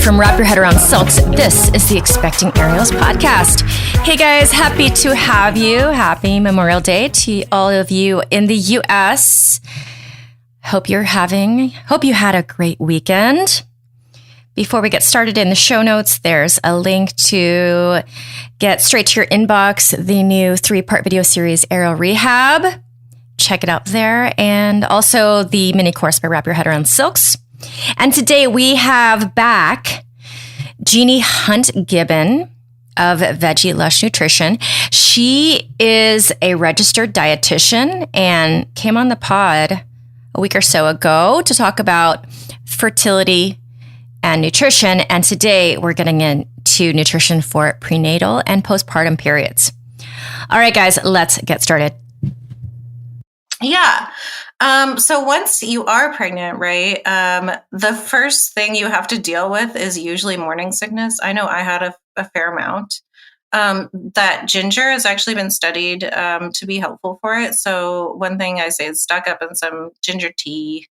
from Wrap Your Head Around Silks. This is the Expecting Ariels podcast. Hey guys, happy to have you. Happy Memorial Day to all of you in the U.S. Hope you had a great weekend. Before we get started in the show notes, there's a link to get straight to your inbox the new 3-part video series, Aerial Rehab. Check it out there. And also the mini course by Wrap Your Head Around Silks. And today we have back Jeani Hunt-Gibbon of Veggie Lush Nutrition. She is a registered dietitian and came on the pod a week or so ago to talk about fertility and nutrition. And today we're getting into nutrition for prenatal and postpartum periods. All right, guys, let's get started. Yeah. So once you are pregnant, right, the first thing you have to deal with is usually morning sickness. I know I had a fair amount. That ginger has actually been studied to be helpful for it. So one thing I say is stock up on some ginger tea,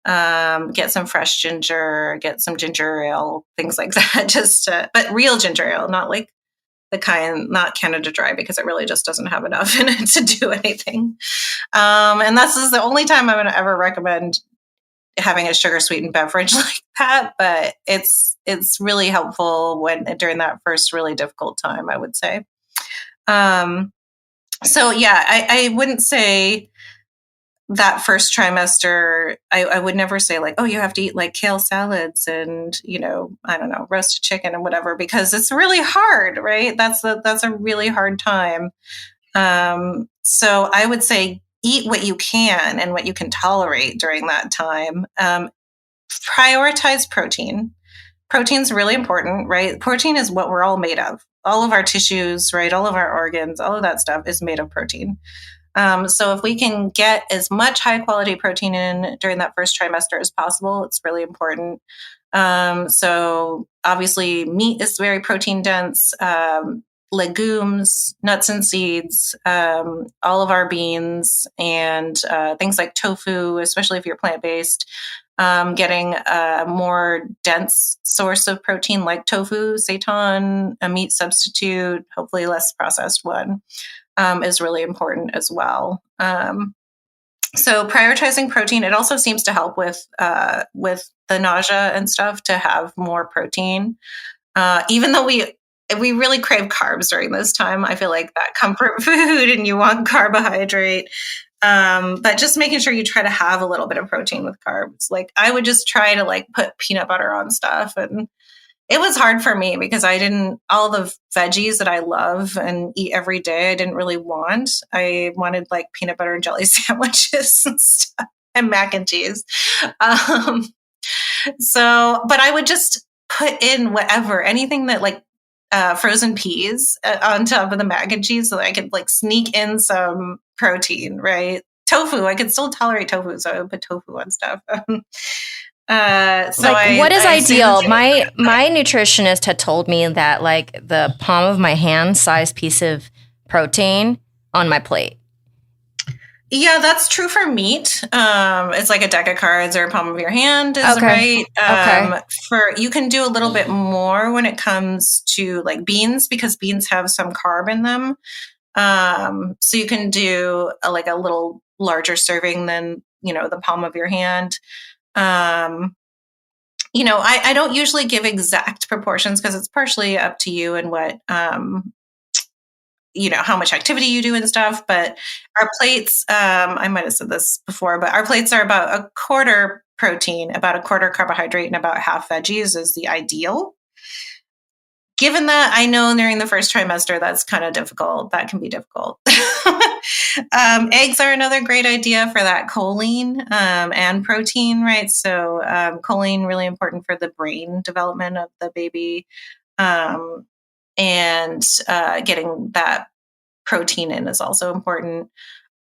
get some fresh ginger, get some ginger ale, things like that. But real ginger ale, not like the kind, not Canada Dry, because it really just doesn't have enough in it to do anything. And this is the only time I'm going to ever recommend having a sugar sweetened beverage like that. But it's really helpful during that first really difficult time, I would say. So yeah, I wouldn't say that first trimester, I would never say like, oh, you have to eat like kale salads and, I don't know, roasted chicken and whatever, because it's really hard, right? That's a really hard time. So I would say eat what you can and what you can tolerate during that time. Prioritize protein. Protein's really important, right? Protein is what we're all made of. All of our tissues, right? All of our organs, all of that stuff is made of protein. So if we can get as much high quality protein in during that first trimester as possible, it's really important. So obviously meat is very protein dense, legumes, nuts and seeds, all of our beans and things like tofu, especially if you're plant-based, getting a more dense source of protein like tofu, seitan, a meat substitute, hopefully less processed one. Is really important as well. So prioritizing protein, it also seems to help with the nausea and stuff to have more protein. Even though we really crave carbs during this time, I feel like that comfort food and you want carbohydrate. But just making sure you try to have a little bit of protein with carbs. Like I would just try to like put peanut butter on stuff, and it was hard for me because all the veggies that I love and eat every day, I didn't really want. I wanted like peanut butter and jelly sandwiches and stuff and mac and cheese. But I would just put in anything that like frozen peas on top of the mac and cheese so that I could like sneak in some protein, right? Tofu, I could still tolerate tofu, so I would put tofu on stuff. What is ideal? My nutritionist had told me that like the palm of my hand size piece of protein on my plate. Yeah, that's true for meat. It's like a deck of cards or a palm of your hand is right. You can do a little bit more when it comes to like beans, because beans have some carb in them. So you can do a little larger serving than, the palm of your hand. I don't usually give exact proportions because it's partially up to you and what, how much activity you do and stuff. But our plates, I might have said this before, but our plates are about a quarter protein, about a quarter carbohydrate, and about half veggies is the ideal. Given that, I know during the first trimester, that's kind of difficult. That can be difficult. Eggs are another great idea for that choline and protein, right? So choline, really important for the brain development of the baby, and getting that protein in is also important.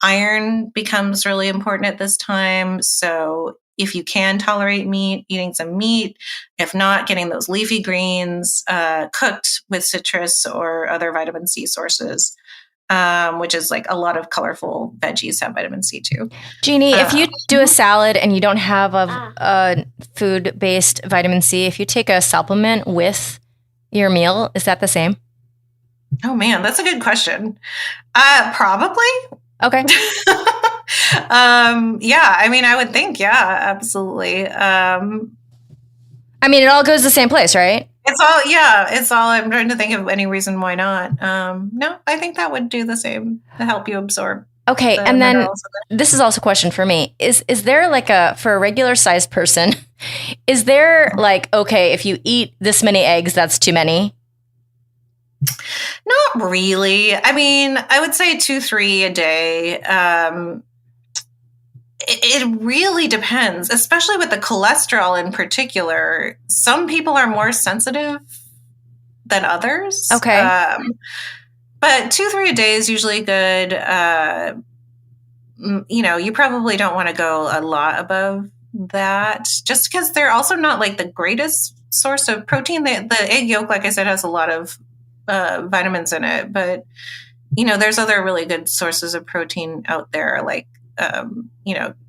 Iron becomes really important at this time. So if you can tolerate meat, eating some meat. If not, getting those leafy greens cooked with citrus or other vitamin C sources. which is like a lot of colorful veggies have vitamin C too. Jeani, if you do a salad and you don't have a food-based vitamin C, if you take a supplement with your meal, is that the same? Oh man, that's a good question. Probably. Okay. Yeah, I mean, I would think, yeah, absolutely. I mean, it all goes to the same place, right? It's all, I'm trying to think of any reason why not. No, I think that would do the same to help you absorb. Okay. And then this is also a question for me. Is there like for a regular sized person, is there like, okay, if you eat this many eggs, that's too many? Not really. I mean, I would say 2-3 a day. It really depends, especially with the cholesterol in particular. Some people are more sensitive than others. Okay. But 2-3 a day is usually good. You probably don't want to go a lot above that, just because they're also not like the greatest source of protein. The egg yolk, like I said, has a lot of vitamins in it, but there's other really good sources of protein out there, like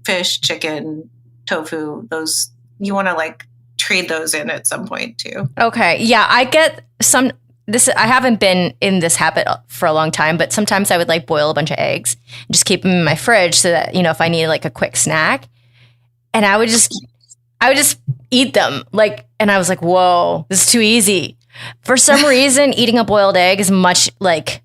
fish, chicken, tofu. Those you want to like trade those in at some point too. Okay, yeah, I get some. I haven't been in this habit for a long time, but sometimes I would like boil a bunch of eggs and just keep them in my fridge so that if I need like a quick snack, and I would just eat them and I was like, whoa, this is too easy. For some reason, eating a boiled egg is much like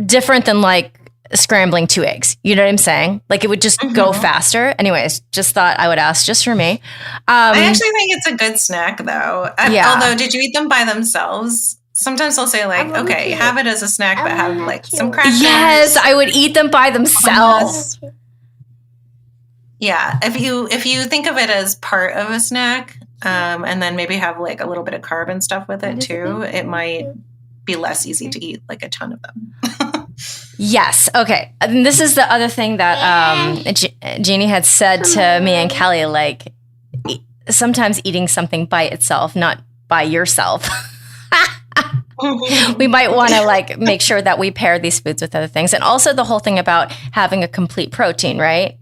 different than like scrambling 2 eggs. You know what I'm saying? Like it would just go faster. Anyways, just thought I would ask just for me. I actually think it's a good snack though. Although, did you eat them by themselves? Sometimes they'll say like, okay, have it as a snack, but have like some crackers. Yes, I would eat them by themselves. Yeah, if you think of it as part of a snack, and then maybe have like a little bit of carb and stuff with it too, it might be less easy to eat like a ton of them. Yes. Okay. And this is the other thing that Jeani had said to me and Kelly, like sometimes eating something by itself, not by yourself. We might want to like make sure that we pair these foods with other things. And also the whole thing about having a complete protein, right?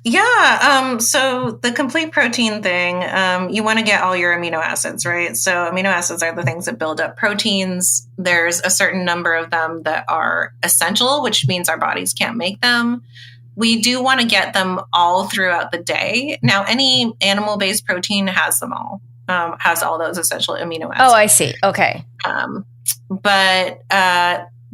Yeah. So the complete protein thing, you want to get all your amino acids, right? So amino acids are the things that build up proteins. There's a certain number of them that are essential, which means our bodies can't make them. We do want to get them all throughout the day. Now, any animal-based protein has them all, has all those essential amino acids. Oh, I see. Okay. But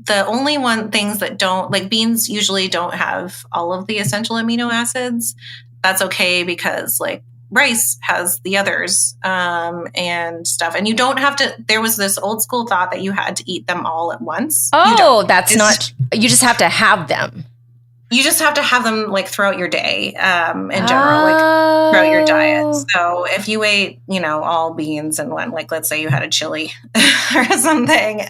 the only things that don't, like beans usually don't have all of the essential amino acids. That's okay because like rice has the others and stuff. And you don't have to, there was this old school thought that you had to eat them all at once. Oh, you just have to have them. You just have to have them like throughout your day in general, like throughout your diet. So if you ate, all beans in one, like let's say you had a chili or something,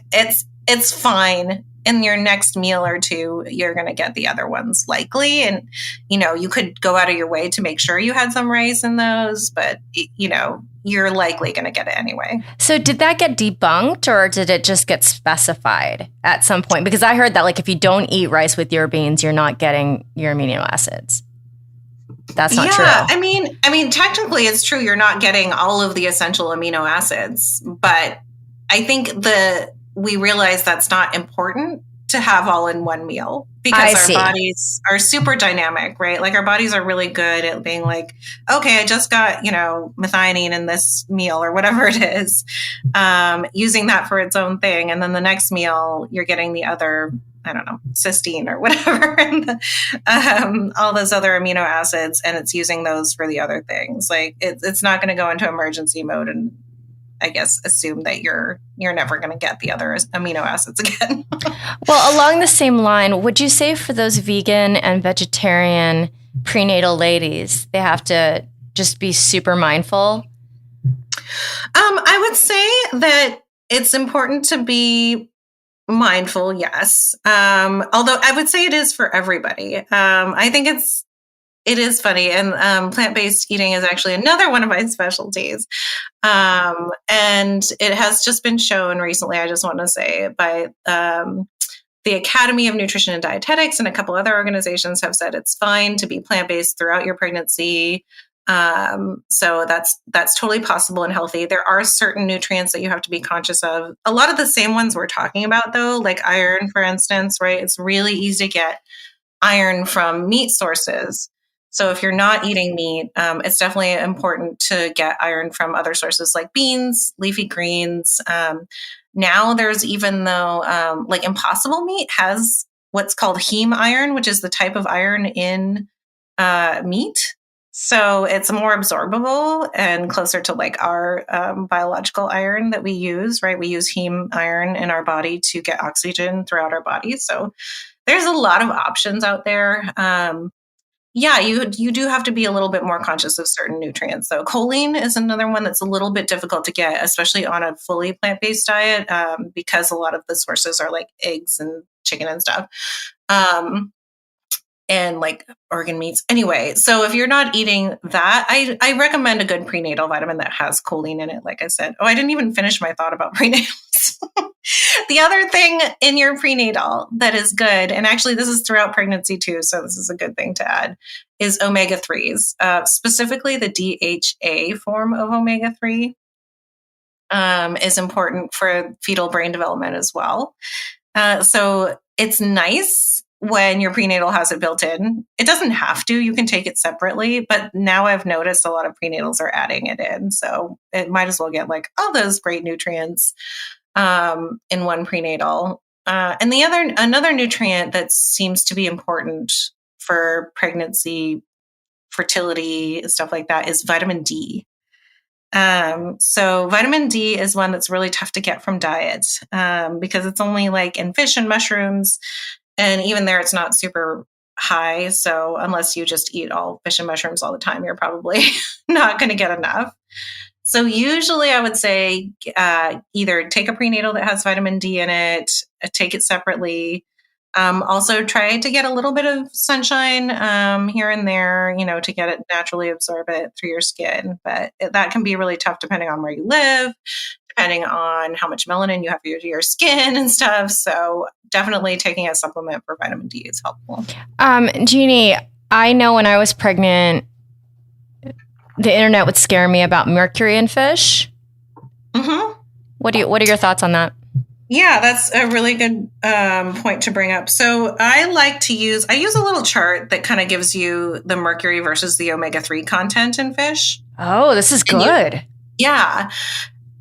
it's fine. In your next meal or two, you're going to get the other ones likely. And, you could go out of your way to make sure you had some rice in those, but, you're likely going to get it anyway. So did that get debunked or did it just get specified at some point? Because I heard that like if you don't eat rice with your beans, you're not getting your amino acids. That's not true. I mean, technically it's true. You're not getting all of the essential amino acids, but I think we realize that's not important to have all in one meal because our bodies are super dynamic, right? Like our bodies are really good at being like, okay, I just got, methionine in this meal or whatever it is, using that for its own thing. And then the next meal, you're getting the other, I don't know, cysteine or whatever, and all those other amino acids, and it's using those for the other things. Like it's not going to go into emergency mode and I guess assume that you're never going to get the other amino acids again. Well, along the same line, would you say for those vegan and vegetarian prenatal ladies, they have to just be super mindful? I would say that it's important to be mindful, yes. Although I would say it is for everybody. I think It is funny. And plant-based eating is actually another one of my specialties. And it has just been shown recently, I just want to say, by the Academy of Nutrition and Dietetics and a couple other organizations have said it's fine to be plant-based throughout your pregnancy. So that's totally possible and healthy. There are certain nutrients that you have to be conscious of. A lot of the same ones we're talking about, though, like iron, for instance, right? It's really easy to get iron from meat sources. So if you're not eating meat, it's definitely important to get iron from other sources like beans, leafy greens. Now there's even though like Impossible Meat has what's called heme iron, which is the type of iron in meat. So it's more absorbable and closer to like our biological iron that we use, right? We use heme iron in our body to get oxygen throughout our body. So there's a lot of options out there. Yeah, you do have to be a little bit more conscious of certain nutrients. So choline is another one that's a little bit difficult to get, especially on a fully plant-based diet, because a lot of the sources are like eggs and chicken and stuff. And like organ meats. Anyway, so if you're not eating that, I recommend a good prenatal vitamin that has choline in it, like I said. Oh, I didn't even finish my thought about prenatals. The other thing in your prenatal that is good, and actually this is throughout pregnancy too, so this is a good thing to add, is omega-3s, specifically the DHA form of omega-3 is important for fetal brain development as well. So it's nice when your prenatal has it built in. It doesn't have to, you can take it separately, but now I've noticed a lot of prenatals are adding it in. So it might as well get like all those great nutrients in one prenatal. And another nutrient that seems to be important for pregnancy, fertility, stuff like that is vitamin D. So vitamin D is one that's really tough to get from diet because it's only like in fish and mushrooms. And even there, it's not super high. So unless you just eat all fish and mushrooms all the time, you're probably not going to get enough. So usually I would say either take a prenatal that has vitamin D in it, take it separately. Also try to get a little bit of sunshine here and there, to get it naturally absorb it through your skin. But that can be really tough depending on where you live, depending on how much melanin you have to your skin and stuff. So definitely taking a supplement for vitamin D is helpful. Jeani, I know when I was pregnant, the internet would scare me about mercury in fish. Mm-hmm. What are your thoughts on that? Yeah, that's a really good point to bring up. So I use a little chart that kind of gives you the mercury versus the omega-3 content in fish. Oh, this is good. Yeah.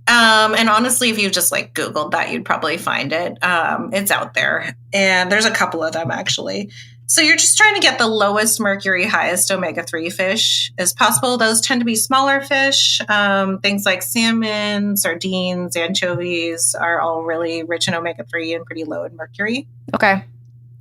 And honestly, if you just like Googled that, you'd probably find it. It's out there. And there's a couple of them actually. So you're just trying to get the lowest mercury, highest omega-3 fish as possible. Those tend to be smaller fish. Things like salmon, sardines, anchovies are all really rich in omega-3 and pretty low in mercury. Okay.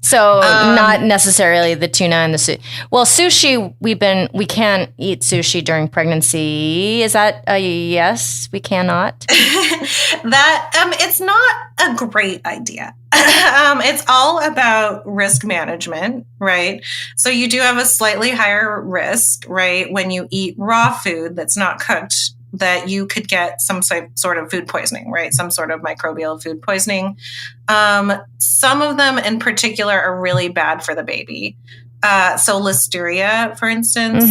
So not necessarily the tuna and the sushi. Well, sushi, we can't eat sushi during pregnancy. Is that a yes? We cannot? It's not a great idea. It's all about risk management, right? So you do have a slightly higher risk, right? When you eat raw food that's not cooked, that you could get some sort of food poisoning, right? Some sort of microbial food poisoning. Some of them in particular are really bad for the baby. So listeria, for instance,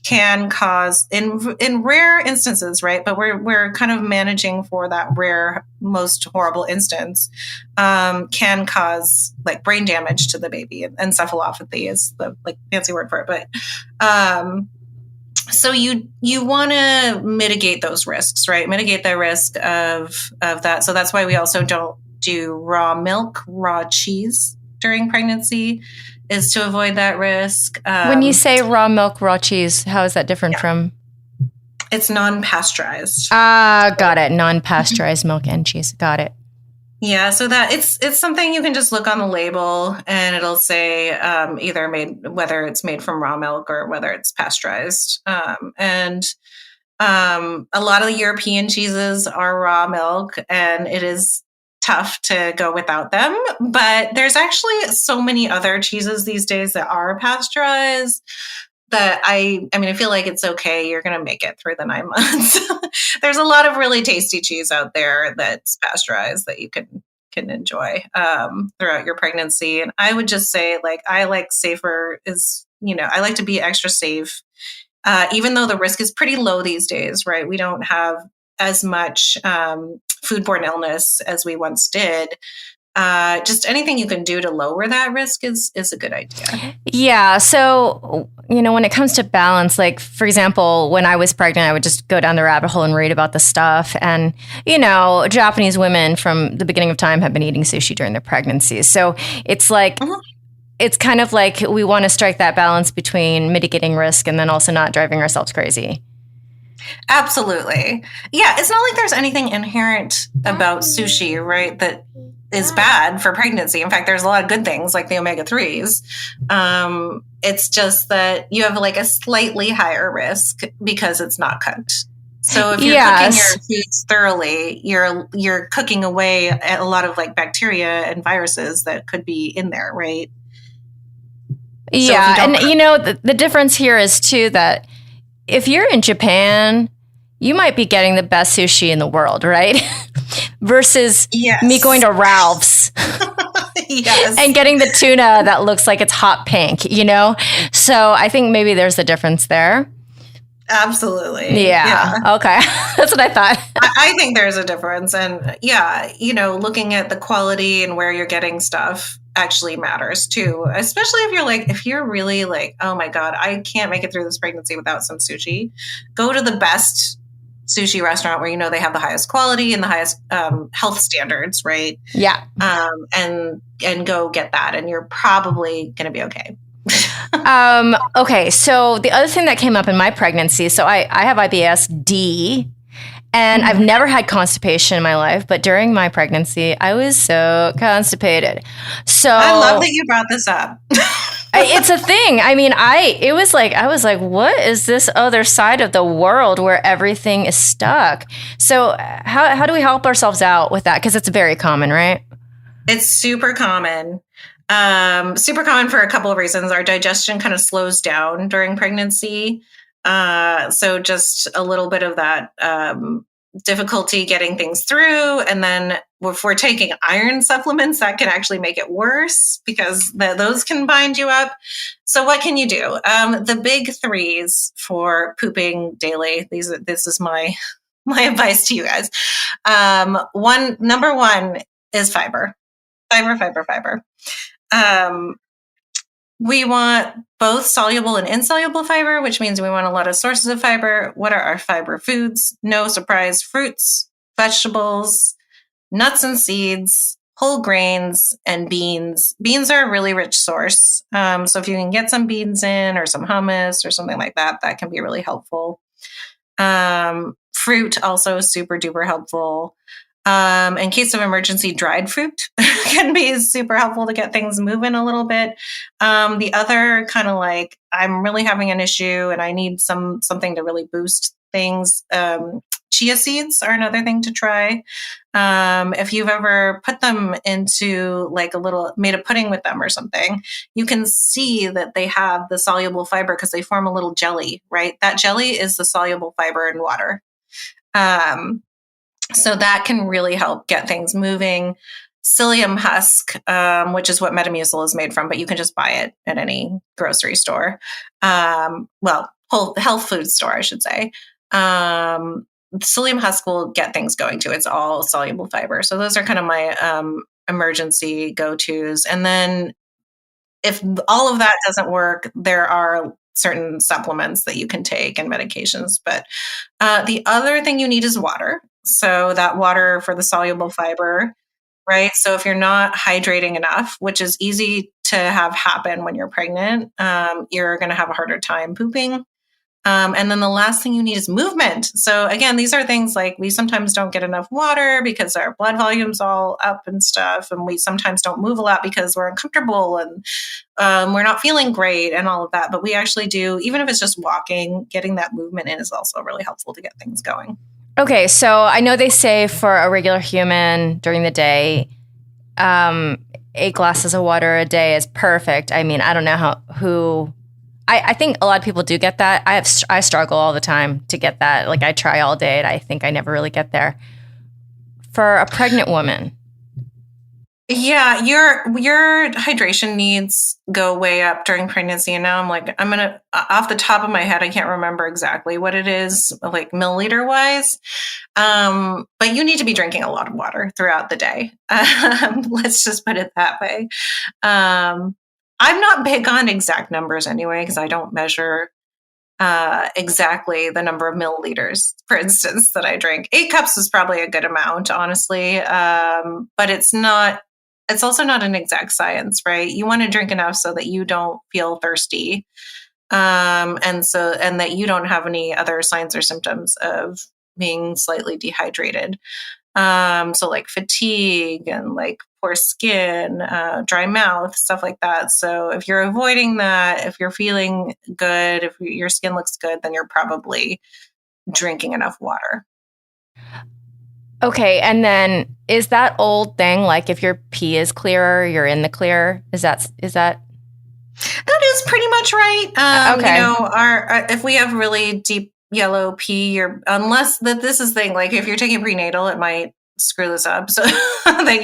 can cause in rare instances, right? But we're kind of managing for that rare, most horrible instance, can cause like brain damage to the baby. Encephalopathy is the like fancy word for it, but so you want to mitigate those risks, right? Mitigate the risk of that. So that's why we also don't do raw milk, raw cheese during pregnancy, is to avoid that risk. When you say raw milk, raw cheese, how is that different from? It's non-pasteurized. Got it. Non-pasteurized milk and cheese. Got it. Yeah, so that it's something you can just look on the label and it'll say whether it's made from raw milk or whether it's pasteurized. And a lot of the European cheeses are raw milk, and it is tough to go without them. But there's actually so many other cheeses these days that are pasteurized that I mean, I feel like it's okay. You're going to make it through the 9 months. There's a lot of really tasty cheese out there that's pasteurized that you can enjoy throughout your pregnancy. And I would just say, like, I like safer is, I like to be extra safe, even though the risk is pretty low these days, right? We don't have as much foodborne illness as we once did. Just anything you can do to lower that risk is a good idea. Yeah. So, when it comes to balance, like, for example, when I was pregnant, I would just go down the rabbit hole and read about the stuff. And, Japanese women from the beginning of time have been eating sushi during their pregnancies. So it's like, it's kind of like we want to strike that balance between mitigating risk and then also not driving ourselves crazy. Absolutely. Yeah. It's not like there's anything inherent about sushi, right, that is bad for pregnancy. In fact, there's a lot of good things like the omega-3s. It's just that you have like a slightly higher risk because it's not cooked. So if you're cooking your foods thoroughly, you're cooking away a lot of like bacteria and viruses that could be in there, right? Yeah. And the difference here is too that if you're in Japan, you might be getting the best sushi in the world, right? Versus me going to Ralph's and getting the tuna that looks like it's hot pink, So I think maybe there's a difference there. Absolutely. Yeah. Okay. That's what I thought. I think there's a difference. And looking at the quality and where you're getting stuff actually matters too, especially if you're really like, oh my God, I can't make it through this pregnancy without some sushi. Go to the best sushi restaurant where they have the highest quality and the highest health standards, right? Yeah. And go get that, and you're probably going to be okay. Okay, so the other thing that came up in my pregnancy, so I have IBS-D, and I've never had constipation in my life, but during my pregnancy, I was so constipated. So I love that you brought this up. It's a thing. I mean, I was like, what is this other side of the world where everything is stuck? So how do we help ourselves out with that? Because it's very common, right? It's super common. Super common for a couple of reasons. Our digestion kind of slows down during pregnancy. So just a little bit of that difficulty getting things through. And then if we're taking iron supplements, that can actually make it worse because those can bind you up. So what can you do? The big threes for pooping daily, this is my advice to you guys. Number one is fiber. Fiber. We want both soluble and insoluble fiber, which means we want a lot of sources of fiber. What are our fiber foods? No surprise, fruits, vegetables, nuts and seeds, whole grains, and beans. Beans are a really rich source. So if you can get some beans in or some hummus or something like that, that can be really helpful. Fruit also super duper helpful. In case of emergency, dried fruit can be super helpful to get things moving a little bit. The other kind of like, I'm really having an issue and I need something to really boost things. Chia seeds are another thing to try. If you've ever put them into like made a pudding with them or something, you can see that they have the soluble fiber because they form a little jelly, right? That jelly is the soluble fiber in water. So that can really help get things moving. Psyllium husk, which is what Metamucil is made from, but you can just buy it at any grocery store. Whole health food store, I should say. Psyllium husk will get things going too. It's all soluble fiber. So those are kind of my emergency go-tos. And then if all of that doesn't work, there are certain supplements that you can take and medications. But the other thing you need is water. So that water for the soluble fiber, right? So if you're not hydrating enough, which is easy to have happen when you're pregnant, you're going to have a harder time pooping. And then the last thing you need is movement. So again, these are things like we sometimes don't get enough water because our blood volume's all up and stuff. And we sometimes don't move a lot because we're uncomfortable and we're not feeling great and all of that. But we actually do, even if it's just walking, getting that movement in is also really helpful to get things going. Okay, so I know they say for a regular human during the day, 8 glasses of water a day is perfect. I mean, I don't know I think a lot of people do get that. I struggle all the time to get that. Like I try all day and I think I never really get there. For a pregnant woman. Yeah, your hydration needs go way up during pregnancy. And now I'm gonna, off the top of my head, I can't remember exactly what it is, like milliliter wise. But you need to be drinking a lot of water throughout the day. Let's just put it that way. I'm not big on exact numbers anyway, because I don't measure exactly the number of milliliters, for instance, that I drink. 8 cups is probably a good amount, honestly. But it's also not an exact science, right? You want to drink enough so that you don't feel thirsty. And that you don't have any other signs or symptoms of being slightly dehydrated. So like fatigue and like poor skin, dry mouth, stuff like that. So if you're avoiding that, if you're feeling good, if your skin looks good, then you're probably drinking enough water. Okay, and then is that old thing like if your pee is clearer, you're in the clear? Is that That is pretty much right. Okay. You know, if we have really deep yellow pee, unless that this is the thing, like if you're taking prenatal, it might screw this up so that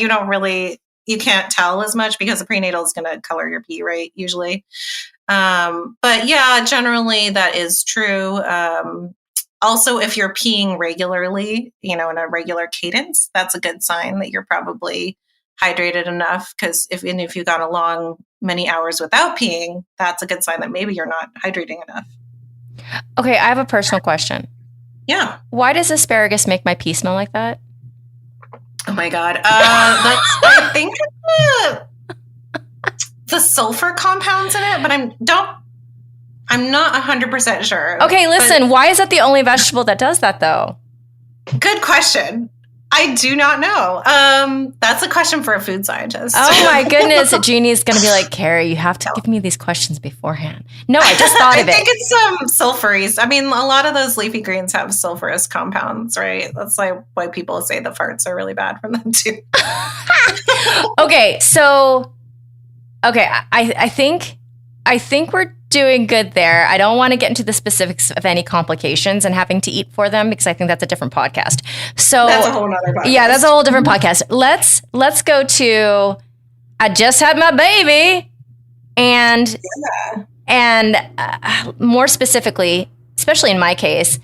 you can't tell as much because the prenatal is going to color your pee, right? Usually. But yeah, generally that is true. Also, if you're peeing regularly, you know, in a regular cadence, that's a good sign that you're probably hydrated enough. Because if you've gone along many hours without peeing, that's a good sign that maybe you're not hydrating enough. Okay, I have a personal question. Yeah. Why does asparagus make my pee smell like that? Oh my God. I think the sulfur compounds in it, but I'm not 100% sure. Okay, listen, why is that the only vegetable that does that though? Good question. I do not know. That's a question for a food scientist. Oh my goodness. Jeani is going to be like, Carrie, you have to give me these questions beforehand. No, I just thought of it. I think it's sulfuries. I mean, a lot of those leafy greens have sulfurous compounds, right? That's like why people say the farts are really bad from them too. Okay, so I think we're doing good there. I don't want to get into the specifics of any complications and having to eat for them because I think that's a different podcast. So that's a whole nother podcast. Yeah, that's a whole different podcast. Let's go to I just had my baby and more specifically, especially in my case,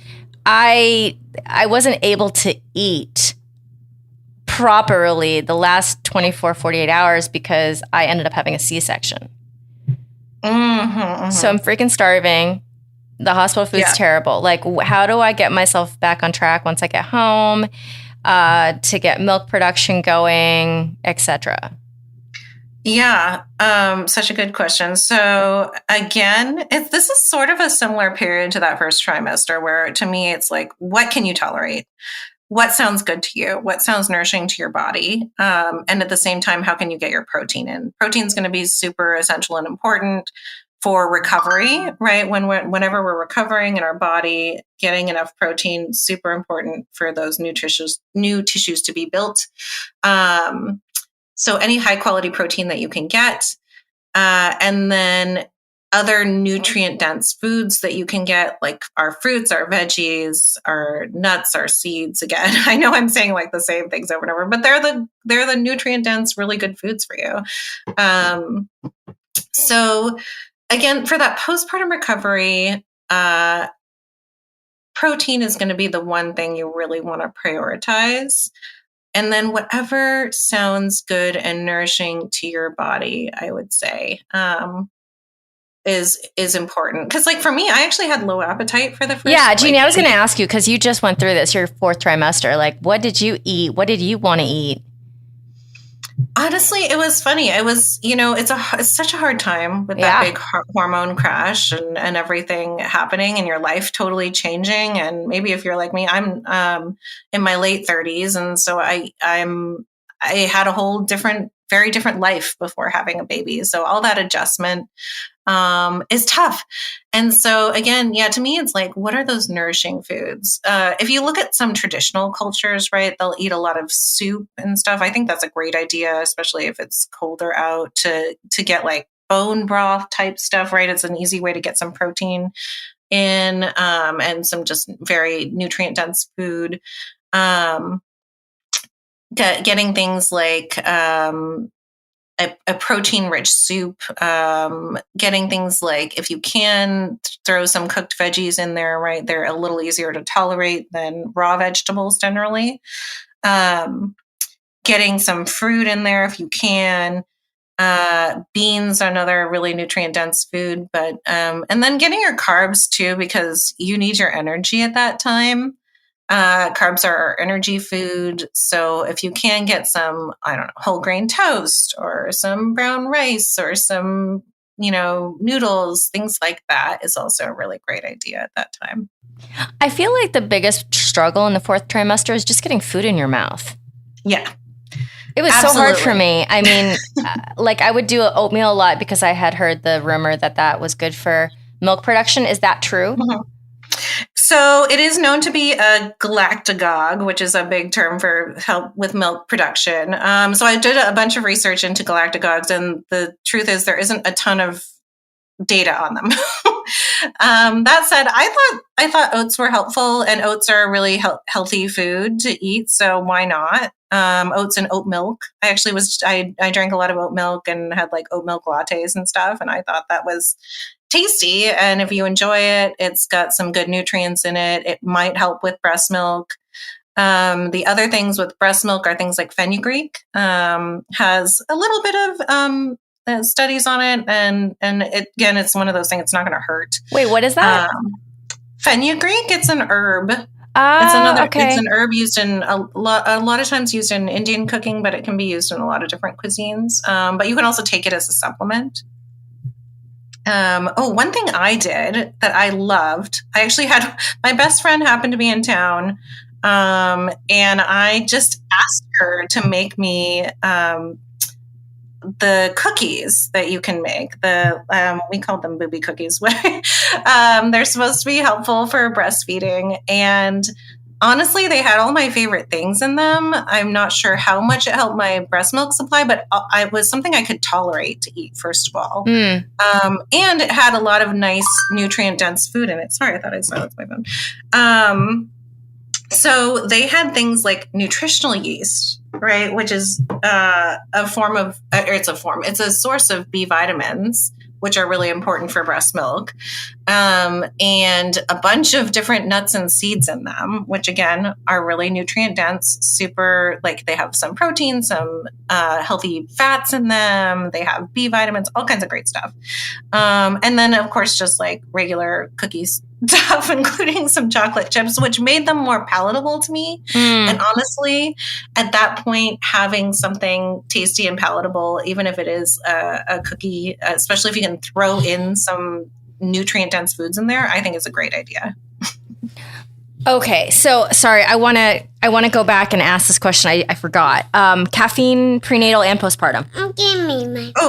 I wasn't able to eat properly the last 24, 48 hours because I ended up having a C-section. So I'm freaking starving. The hospital food's terrible. Like, how do I get myself back on track once I get home to get milk production going, etc.? Yeah, such a good question. So again, this is sort of a similar period to that first trimester where to me, it's like, what can you tolerate? What sounds good to you? What sounds nourishing to your body? And at the same time, how can you get your protein in? Protein is going to be super essential and important for recovery, right? Whenever we're recovering in our body, getting enough protein, super important for those new tissues to be built. So any high quality protein that you can get, and then other nutrient dense foods that you can get, like our fruits, our veggies, our nuts, our seeds. Again, I know I'm saying like the same things over and over, but they're the nutrient dense, really good foods for you. So again, for that postpartum recovery, protein is going to be the one thing you really want to prioritize. And then whatever sounds good and nourishing to your body, I would say, is important. Because like for me, I actually had low appetite for the first. Yeah, Jeani, I was going to ask you because you just went through this, your 4th trimester. Like, what did you eat? What did you want to eat? Honestly, it was funny. It was, it's such a hard time with that big hormone crash and everything happening in your life totally changing. And maybe if you're like me, I'm in my late 30s, and so I had a whole very different life before having a baby. So all that adjustment is tough. And so again, yeah, to me, it's like, what are those nourishing foods? If you look at some traditional cultures, right, they'll eat a lot of soup and stuff. I think that's a great idea, especially if it's colder out, to get like bone broth type stuff, right? It's an easy way to get some protein in, and some just very nutrient dense food. Getting things like a protein rich soup, getting things like, if you can, throw some cooked veggies in there, right? They're a little easier to tolerate than raw vegetables generally. Getting some fruit in there if you can. Beans are another really nutrient dense food, but and then getting your carbs too, because you need your energy at that time. Carbs are our energy food. So if you can get some, I don't know, whole grain toast or some brown rice or some, noodles, things like that is also a really great idea at that time. I feel like the biggest struggle in the fourth trimester is just getting food in your mouth. Yeah. It was Absolutely. So hard for me. I mean, like I would do oatmeal a lot because I had heard the rumor that was good for milk production. Is that true? Mm-hmm. So it is known to be a galactagogue, which is a big term for help with milk production. So I did a bunch of research into galactagogues, and the truth is there isn't a ton of data on them. That said, I thought oats were helpful, and oats are a really healthy food to eat. So why not? Oats and oat milk. I drank a lot of oat milk and had like oat milk lattes and stuff, and I thought that was tasty. And if you enjoy it, it's got some good nutrients in it. It might help with breast milk. The other things with breast milk are things like fenugreek, has a little bit of studies on it, and it's one of those things. It's not going to hurt. Wait, what is that? Fenugreek. It's an herb. Okay. It's an herb used in a lot of times used in Indian cooking, but it can be used in a lot of different cuisines. But you can also take it as a supplement. One thing I did that I loved, I actually had my best friend happened to be in town. And I just asked her to make me, the cookies that you can make. We called them booby cookies. They're supposed to be helpful for breastfeeding. And honestly, they had all my favorite things in them. I'm not sure how much it helped my breast milk supply, but it was something I could tolerate to eat, first of all. And it had a lot of nice nutrient-dense food in it. Sorry, I thought I silenced my phone. So they had things like nutritional yeast, right? Which is it's a source of B vitamins, which are really important for breast milk, and a bunch of different nuts and seeds in them, which again are really nutrient dense, super, like they have some protein, some healthy fats in them. They have B vitamins, all kinds of great stuff. And then of course, just like regular cookies stuff, including some chocolate chips, which made them more palatable to me. And honestly, at that point, having something tasty and palatable, even if it is a cookie, especially if you can throw in some nutrient dense foods in there, I think is a great idea. Okay, so sorry, I want to go back and ask this question. I forgot. Caffeine, prenatal, and postpartum.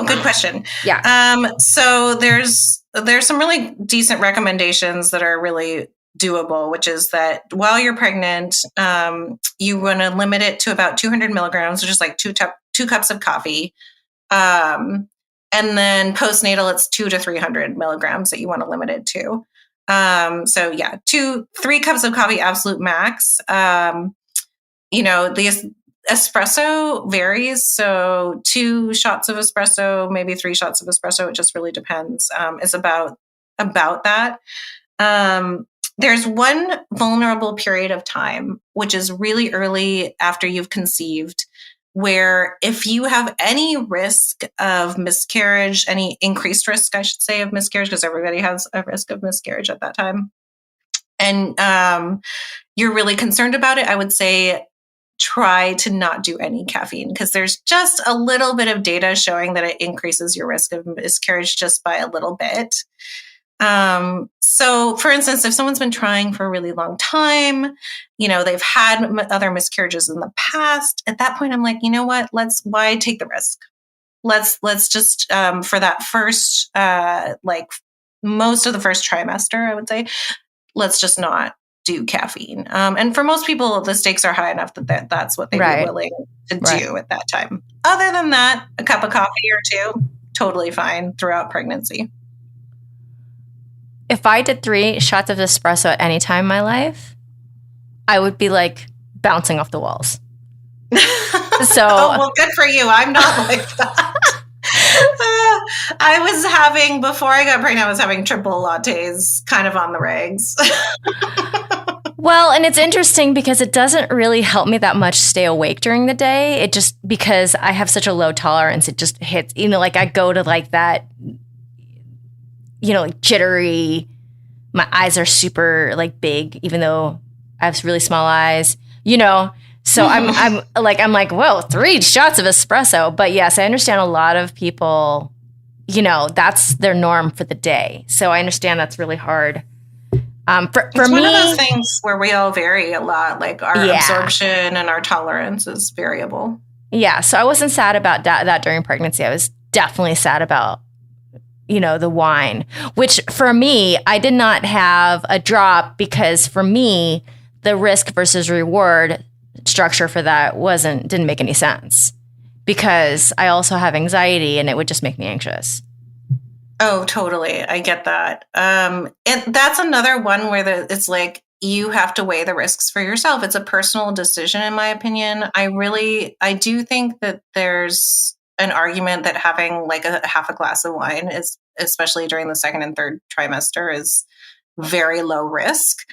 Good question. Yeah. So there's some really decent recommendations that are really doable, which is that while you're pregnant, you want to limit it to about 200 milligrams, which is like two cups of coffee. And then postnatal, it's 200 to 300 milligrams that you want to limit it to. So yeah, 3 cups of coffee, absolute max. The espresso varies. So 2 shots of espresso, maybe 3 shots of espresso. It just really depends. It's about that. There's one vulnerable period of time, which is really early after you've conceived, where if you have any risk of miscarriage, any increased risk, I should say, of miscarriage, because everybody has a risk of miscarriage at that time, and you're really concerned about it, I would say try to not do any caffeine, because there's just a little bit of data showing that it increases your risk of miscarriage just by a little bit. So for instance, if someone's been trying for a really long time, they've had other miscarriages in the past, at that point, I'm like, you know what, why take the risk? let's just, for that first, like most of the first trimester, I would say, let's just not do caffeine. And for most people, the stakes are high enough that that's what they'd be willing to do at that time. Other than that, a cup of coffee or two, totally fine throughout pregnancy. If I did 3 shots of espresso at any time in my life, I would be like bouncing off the walls. So, well, good for you. I'm not like that. I was having, before I got pregnant, I was having triple lattes kind of on the regs. Well, and it's interesting because it doesn't really help me that much stay awake during the day. It just, because I have such a low tolerance, it just hits, like I go to like that, like jittery, my eyes are super like big, even though I have really small eyes, So I'm like, whoa, 3 shots of espresso. But yes, I understand a lot of people, that's their norm for the day. So I understand that's really hard. For it's me, one of those things where we all vary a lot. Like our absorption and our tolerance is variable. Yeah. So I wasn't sad about that during pregnancy. I was definitely sad about, the wine, which for me, I did not have a drop because for me, the risk versus reward structure for that didn't make any sense because I also have anxiety and it would just make me anxious. Oh, totally. I get that. And that's another one where it's like, you have to weigh the risks for yourself. It's a personal decision, in my opinion. I do think that there's an argument that having like a half a glass of wine is, especially during the 2nd and 3rd trimester, is very low risk.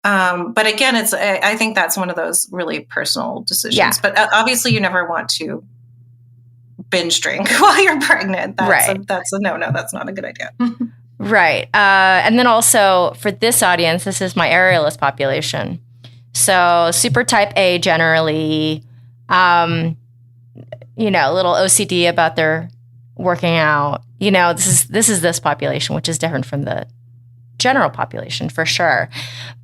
But again, I think that's one of those really personal decisions. Yeah. But obviously you never want to binge drink while you're pregnant. That's a no-no. That's not a good idea. Right. And then also for this audience, this is my aerialist population. So super type A generally, a little OCD about their working out. This is this population, which is different from the general population for sure.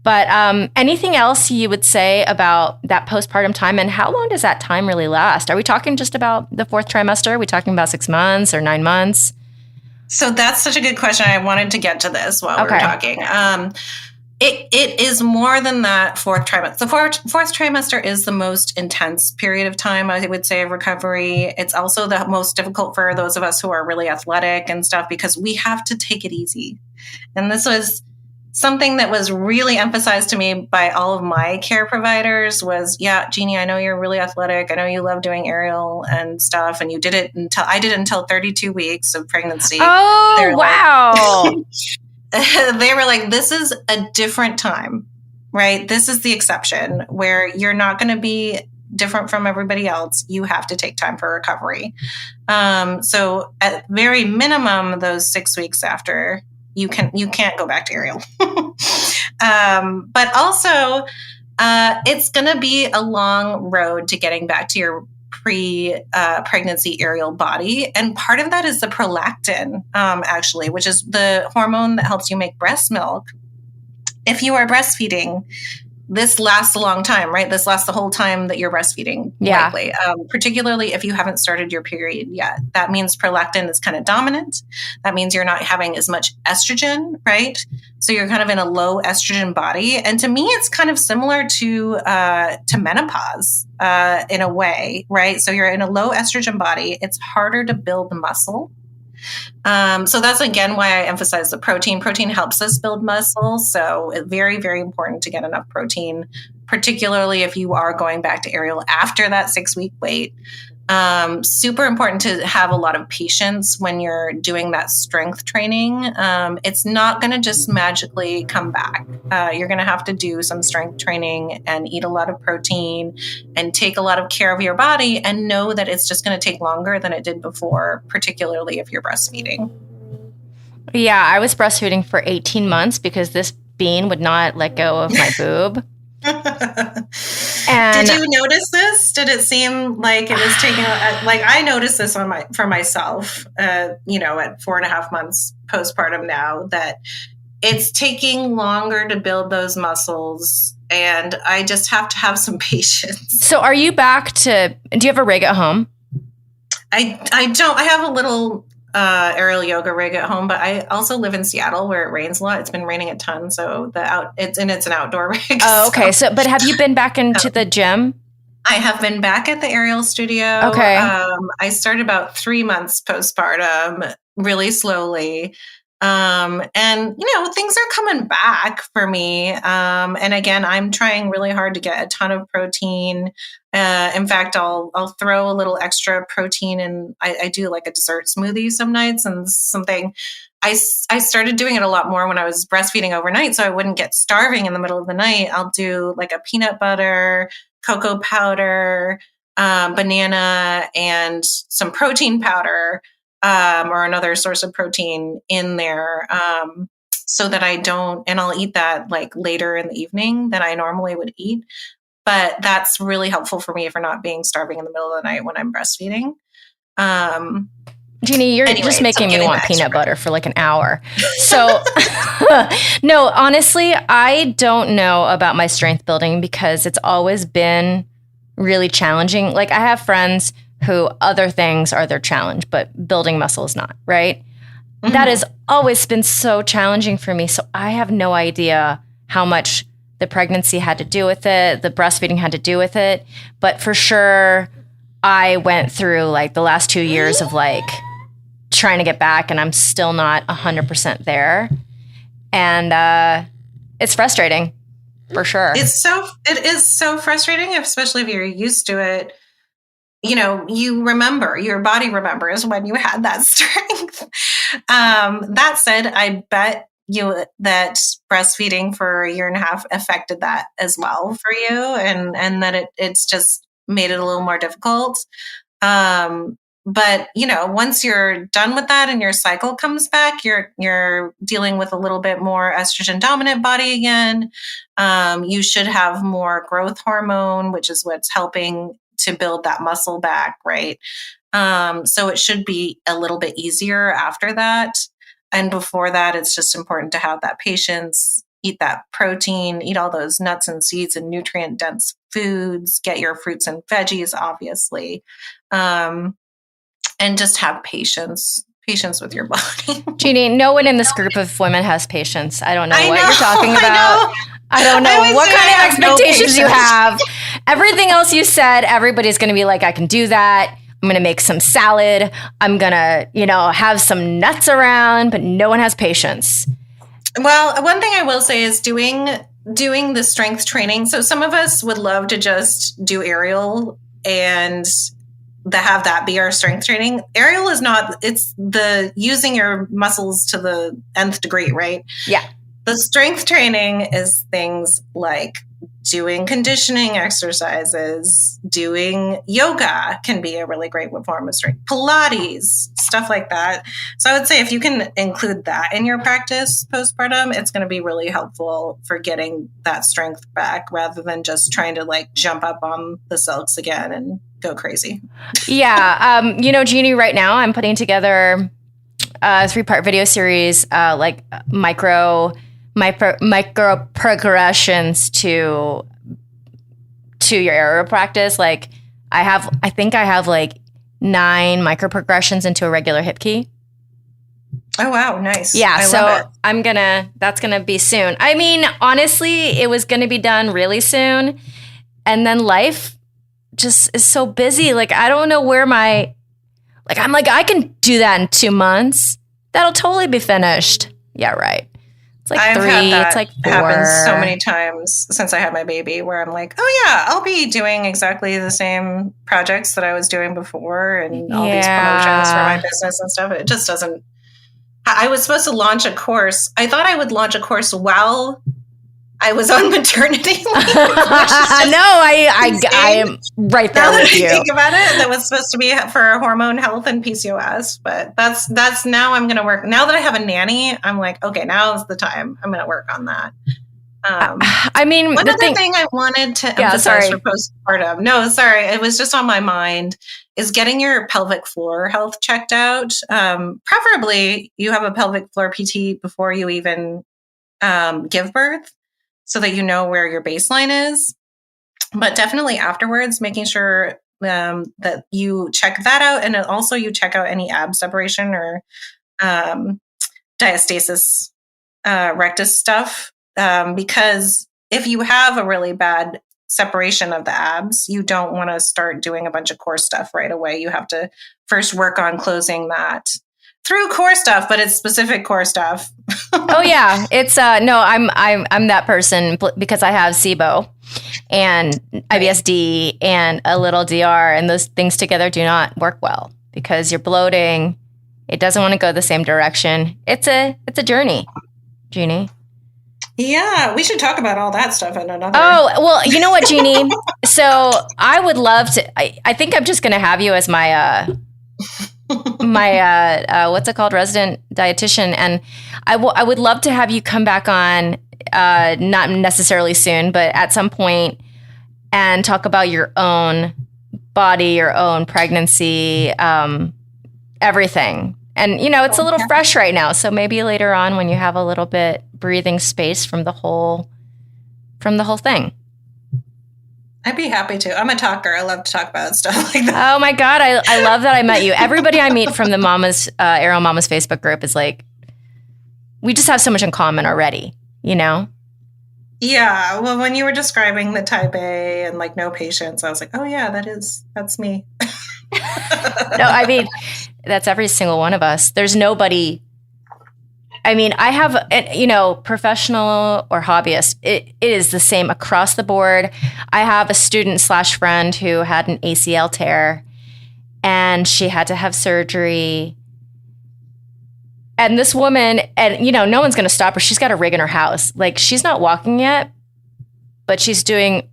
But anything else you would say about that postpartum time, and how long does that time really last? Are we talking just about the 4th trimester? Are we talking about 6 months or 9 months? So that's such a good question. I wanted to get to this while we were talking. It is more than that 4th trimester. The fourth trimester is the most intense period of time, I would say, of recovery. It's also the most difficult for those of us who are really athletic and stuff because we have to take it easy. And this was something that was really emphasized to me by all of my care providers was, Jeani, I know you're really athletic. I know you love doing aerial and stuff. And you did it until 32 weeks of pregnancy. Oh, wow. They were like, this is a different time, right? This is the exception where you're not going to be different from everybody else. You have to take time for recovery. So at very minimum, those 6 weeks after, you can't go back to aerial. But also, it's going to be a long road to getting back to your pre-pregnancy aerial body. And part of that is the prolactin, actually, which is the hormone that helps you make breast milk. If you are breastfeeding, this lasts a long time, right? This lasts the whole time that you're breastfeeding, likely. Particularly if you haven't started your period yet. That means prolactin is kind of dominant. That means you're not having as much estrogen, right? So you're kind of in a low estrogen body. And to me, it's kind of similar to menopause in a way, right? So you're in a low estrogen body. It's harder to build the muscle. So that's again why I emphasize the protein. Protein helps us build muscle. So it's very, very important to get enough protein, particularly if you are going back to aerial after that 6-week wait. Super important to have a lot of patience when you're doing that strength training. It's not going to just magically come back. You're going to have to do some strength training and eat a lot of protein and take a lot of care of your body and know that it's just going to take longer than it did before, particularly if you're breastfeeding. Yeah, I was breastfeeding for 18 months because this bean would not let go of my boob. And did you notice this? Did it seem like it was taking like I noticed this for myself, at 4.5 months postpartum now, that it's taking longer to build those muscles and I just have to have some patience. So are you back to, do you have a rig at home? I don't. I have a little aerial yoga rig at home, but I also live in Seattle where it rains a lot. It's been raining a ton, so it's an outdoor rig. Oh, okay. So, but have you been back into the gym? I have been back at the aerial studio. Okay. I started about 3 months postpartum, really slowly. And things are coming back for me. And again, I'm trying really hard to get a ton of protein. In fact, I'll throw a little extra protein, and I do like a dessert smoothie some nights, and something I started doing it a lot more when I was breastfeeding overnight, so I wouldn't get starving in the middle of the night. I'll do like a peanut butter, cocoa powder, banana, and some protein powder, or another source of protein in there, so that I don't, and I'll eat that like later in the evening than I normally would eat. But that's really helpful for me for not being starving in the middle of the night when I'm breastfeeding. Jeani, you're just making me want peanut butter for like an hour. So, no, honestly, I don't know about my strength building because it's always been really challenging. Like, I have friends who other things are their challenge, but building muscle is not, right? Mm-hmm. That has always been so challenging for me. So I have no idea how much the pregnancy had to do with it, the breastfeeding had to do with it. But for sure, I went through like the last 2 years of like trying to get back, and I'm still not 100% there. And it's frustrating, for sure. It is so frustrating, especially if you're used to it. You remember, your body remembers when you had that strength. That said, I bet you that breastfeeding for a year and a half affected that as well for you, and that it's just made it a little more difficult. But once you're done with that and your cycle comes back, you're dealing with a little bit more estrogen dominant body again. You should have more growth hormone, which is what's helping to build that muscle back, right? So it should be a little bit easier after that. And before that, it's just important to have that patience, eat that protein, eat all those nuts and seeds and nutrient dense foods, get your fruits and veggies, obviously. And just have patience with your body. Jeani, no one in this group of women has patience. I don't know what you're talking about. I don't know what kind of expectations you have. Everything else you said, everybody's going to be like, I can do that. I'm going to make some salad. I'm going to, have some nuts around, but no one has patience. Well, one thing I will say is doing the strength training. So some of us would love to just do aerial and have that be our strength training. Aerial is not, it's the using your muscles to the nth degree, right? Yeah. The strength training is things like doing conditioning exercises, doing yoga can be a really great form of strength, Pilates, stuff like that. So I would say if you can include that in your practice postpartum, it's going to be really helpful for getting that strength back rather than just trying to like jump up on the silks again and go crazy. Yeah. Jeani, right now I'm putting together a 3-part video series, like micro progressions to your aerial practice. Like I think I have like 9 micro progressions into a regular hip key. Oh, wow. Nice. Yeah. So that's going to be soon. I mean, honestly, it was going to be done really soon. And then life just is so busy. Like, I don't know where I'm like, I can do that in 2 months. That'll totally be finished. Yeah. Right. It's like I've 3, had that it's like 4. happen so many times since I had my baby where I'm like, oh yeah, I'll be doing exactly the same projects that I was doing before and all these promotions for my business and stuff. It just doesn't. I was supposed to launch a course. I thought I would launch a course while I was on maternity leave. I am right there with you. Think about it. That was supposed to be for hormone health and PCOS, but that's now I'm going to work. Now that I have a nanny, I'm like, okay, now's the time. I'm going to work on that. I mean, one other thing I wanted to emphasize for postpartum. No, sorry, it was just on my mind. Is getting your pelvic floor health checked out. Preferably, you have a pelvic floor PT before you even give birth, so that you know where your baseline is. But definitely afterwards, making sure that you check that out. And also you check out any ab separation or diastasis rectus stuff. Because if you have a really bad separation of the abs, you don't want to start doing a bunch of core stuff right away. You have to first work on closing that through core stuff, but it's specific core stuff. Oh yeah, it's no, I'm that person because I have SIBO and IBSD and a little DR, and those things together do not work well because you're bloating. It doesn't want to go the same direction. It's a journey, Jeani. Yeah, we should talk about all that stuff in another. Oh, well, you know what, Jeani? So I would love to. I think I'm just going to have you as my what's it called, resident dietitian, and I would love to have you come back on, not necessarily soon, but at some point, and talk about your own body, your own pregnancy, everything. And, you know, it's a little fresh right now. So maybe later on when you have a little bit breathing space from the whole thing. I'd be happy to. I'm a talker. I love to talk about stuff like that. Oh my God. I love that I met you. Everybody I meet from the Mamas, Aerial Mamas Facebook group is like, we just have so much in common already, you know? Yeah. Well, when you were describing the type A and like no patience, I was like, oh yeah, that's me. No, I mean, that's every single one of us. There's nobody. I mean, I have, you know, professional or hobbyist. It is the same across the board. I have a student / friend who had an ACL tear and she had to have surgery. And this woman, and you know, no one's going to stop her. She's got a rig in her house. Like, she's not walking yet, but she's doing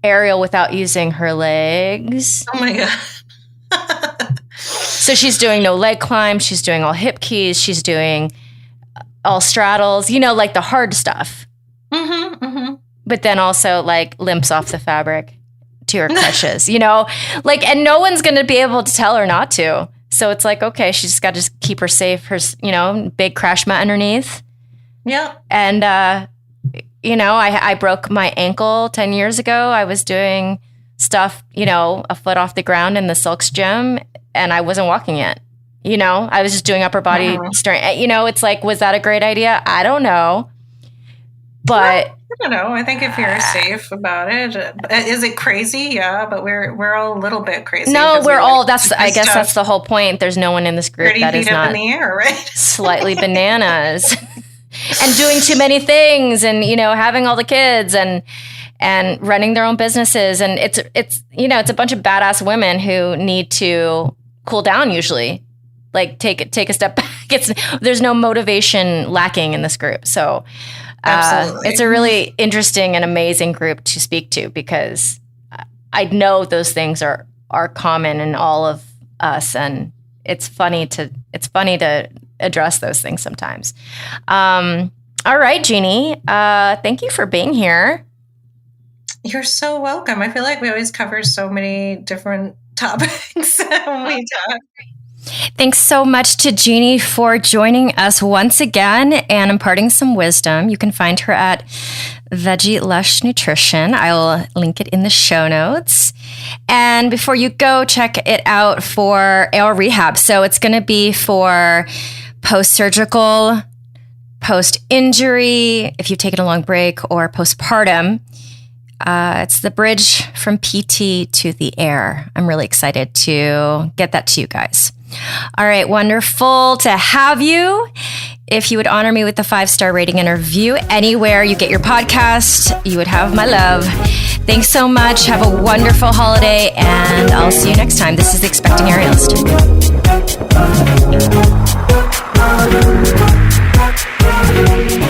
aerial without using her legs. Oh my God. So she's doing no leg climb. She's doing all hip keys. She's doing all straddles, you know, like the hard stuff. Mm-hmm, mm-hmm. But then also like limps off the fabric to her crutches, you know, like, and no one's going to be able to tell her not to. So it's like, okay, she's just got to just keep her safe. Her, you know, big crash mat underneath. Yeah. And, you know, I broke my ankle 10 years ago. I was doing stuff, you know, a foot off the ground in the Silks gym, and I wasn't walking yet. You know, I was just doing upper body strength. You know, it's like, was that a great idea? I don't know. But I don't know. I think if you're safe about it, is it crazy? Yeah, but we're all a little bit crazy. No, we're all. I guess that's the whole point. There's no one in this group that is not in the air, right? Slightly bananas and doing too many things, and you know, having all the kids and running their own businesses, and it's you know, it's a bunch of badass women who need to cool down usually. Like take a step back. There's no motivation lacking in this group. So it's a really interesting and amazing group to speak to, because I know those things are common in all of us, and it's funny to address those things sometimes. All right, Jeani, thank you for being here. You're so welcome. I feel like we always cover so many different topics when we talk. Thanks so much to Jeani for joining us once again and imparting some wisdom. You can find her at Veggie Lush Nutrition. I will link it in the show notes. And before you go, check it out for AL Rehab. So it's going to be for post-surgical, post-injury, if you've taken a long break, or postpartum. It's the bridge from PT to the air. I'm really excited to get that to you guys. All right, wonderful to have you. If you would honor me with a 5-star rating and review anywhere you get your podcast, you would have my love. Thanks so much. Have a wonderful holiday, and I'll see you next time. This is the Expecting Aerialist.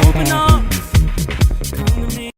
Open up.